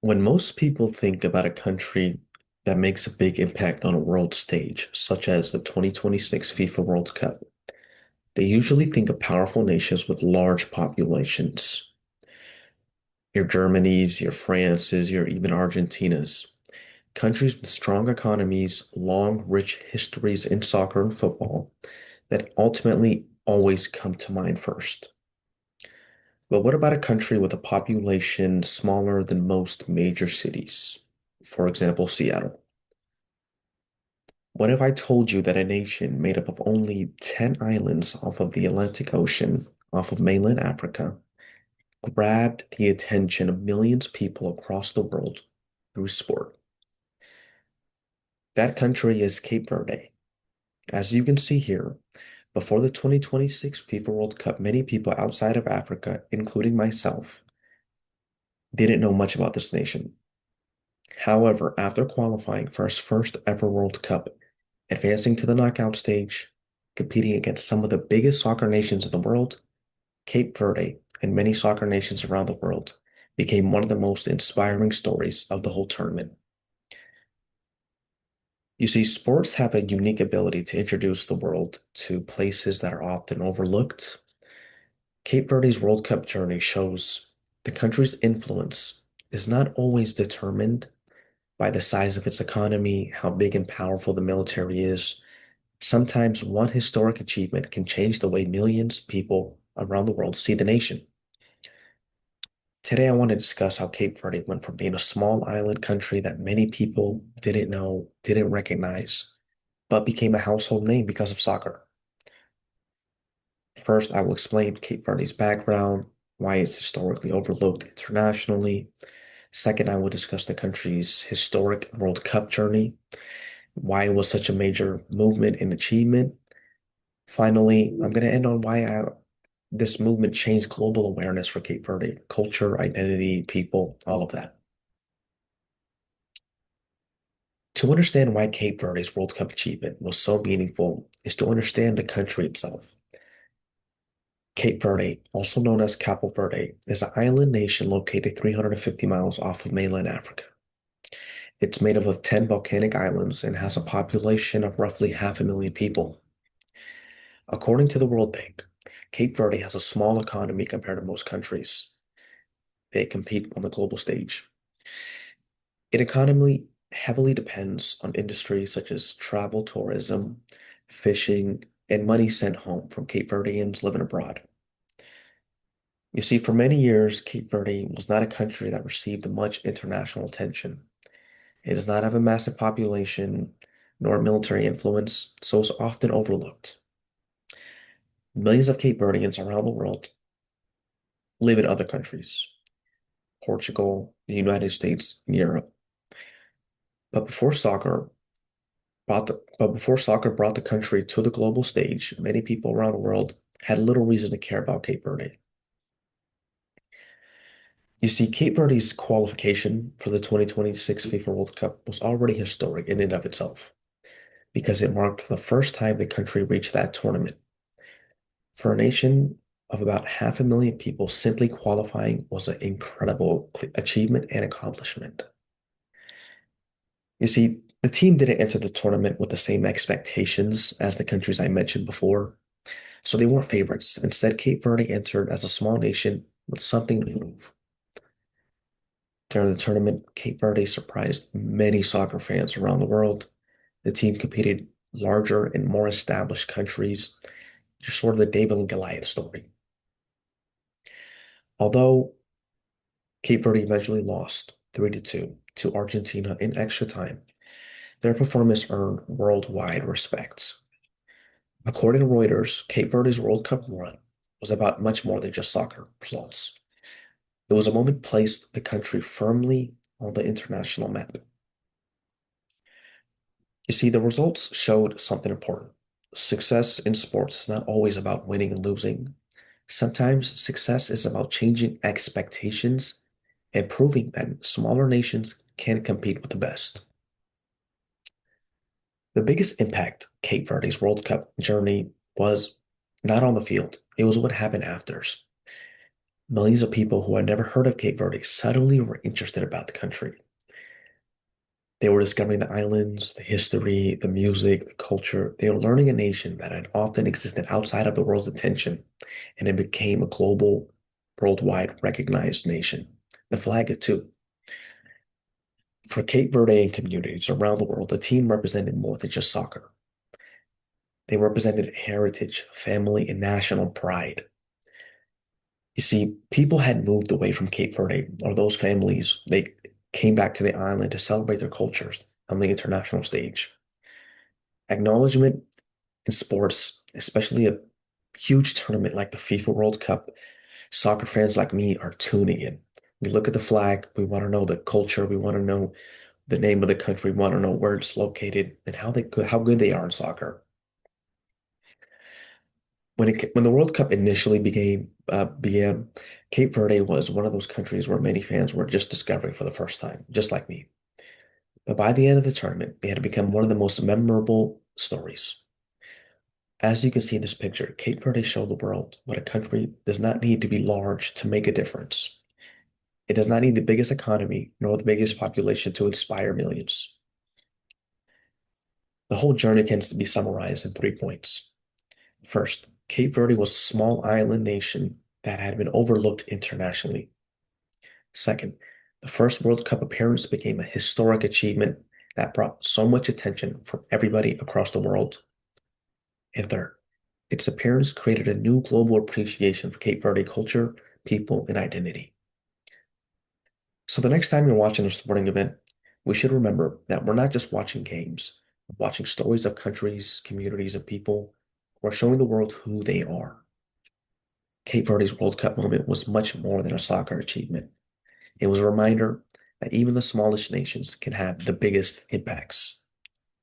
When most people think about a country that makes a big impact on a world stage, such as the 2026 FIFA World Cup, they usually think of powerful nations with large populations. Your Germanys, your Frances, your even Argentinas. Countries with strong economies, long, rich histories in soccer and football that ultimately always come to mind first. But what about a country with a population smaller than most major cities? For example, Seattle. What if I told you that a nation made up of only 10 islands off of the Atlantic Ocean, off of mainland Africa, grabbed the attention of millions of people across the world through sport? That country is Cape Verde. As you can see here, before the 2026 FIFA World Cup, many people outside of Africa, including myself, didn't know much about this nation. However, after qualifying for its first ever World Cup, advancing to the knockout stage, competing against some of the biggest soccer nations in the world, Cape Verde and many soccer nations around the world became one of the most inspiring stories of the whole tournament. You see, sports have a unique ability to introduce the world to places that are often overlooked. Cape Verde's World Cup journey shows the country's influence is not always determined by the size of its economy, how big and powerful the military is. Sometimes one historic achievement can change the way millions of people around the world see the nation. Today, I want to discuss how Cape Verde went from being a small island country that many people didn't know, didn't recognize, but became a household name because of soccer. First, I will explain Cape Verde's background, why it's historically overlooked internationally. Second, I will discuss the country's historic World Cup journey, why it was such a major movement and achievement. Finally, I'm going to end on this movement changed global awareness for Cape Verde, culture, identity, people, all of that. To understand why Cape Verde's World Cup achievement was so meaningful is to understand the country itself. Cape Verde, also known as Capo Verde, is an island nation located 350 miles off of mainland Africa. It's made up of 10 volcanic islands and has a population of roughly 500,000 people. According to the World Bank, Cape Verde has a small economy compared to most countries. They compete on the global stage. Its economy heavily depends on industries such as travel, tourism, fishing, and money sent home from Cape Verdeans living abroad. You see, for many years, Cape Verde was not a country that received much international attention. It does not have a massive population nor military influence, so it's often overlooked. Millions of Cape Verdeans around the world live in other countries, Portugal, the United States, and Europe. But before soccer brought the country to the global stage, many people around the world had little reason to care about Cape Verde. You see, Cape Verde's qualification for the 2026 FIFA World Cup was already historic in and of itself, because it marked the first time the country reached that tournament. For a nation of about 500,000 people, simply qualifying was an incredible achievement and accomplishment. You see, the team didn't enter the tournament with the same expectations as the countries I mentioned before, so they weren't favorites. Instead, Cape Verde entered as a small nation with something to prove. During the tournament, Cape Verde surprised many soccer fans around the world. The team competed larger and more established countries, just sort of the David and Goliath story. Although Cape Verde eventually lost 3-2 to Argentina in extra time, their performance earned worldwide respect. According to Reuters, Cape Verde's World Cup run was about much more than just soccer results. It was a moment placed the country firmly on the international map. You see, the results showed something important. Success in sports is not always about winning and losing. Sometimes success is about changing expectations and proving that smaller nations can compete with the best. The biggest impact Cape Verde's World Cup journey was not on the field. It was what happened after. Millions of people who had never heard of Cape Verde suddenly were interested about the country. They were discovering the islands, the history, the music, the culture. They were learning a nation that had often existed outside of the world's attention, and it became a global, worldwide recognized nation. The flag, too. For Cape Verdean communities around the world, the team represented more than just soccer. They represented heritage, family, and national pride. You see, people had moved away from Cape Verde, or those families, they came back to the island to celebrate their cultures on the international stage. Acknowledgement in sports, especially a huge tournament like the FIFA World Cup, soccer fans like me are tuning in. We look at the flag, we want to know the culture, we want to know the name of the country, we want to know where it's located and how good they are in soccer. When the World Cup initially began, Cape Verde was one of those countries where many fans were just discovering for the first time, just like me. But by the end of the tournament, they had become one of the most memorable stories. As you can see in this picture, Cape Verde showed the world what a country does not need to be large to make a difference. It does not need the biggest economy nor the biggest population to inspire millions. The whole journey can be summarized in 3 points. First, Cape Verde was a small island nation that had been overlooked internationally. Second, the first World Cup appearance became a historic achievement that brought so much attention from everybody across the world. And third, its appearance created a new global appreciation for Cape Verde culture, people, and identity. So the next time you're watching a sporting event, we should remember that we're not just watching games, we're watching stories of countries, communities, and people. We're showing the world who they are. Cape Verde's World Cup moment was much more than a soccer achievement. It was a reminder that even the smallest nations can have the biggest impacts.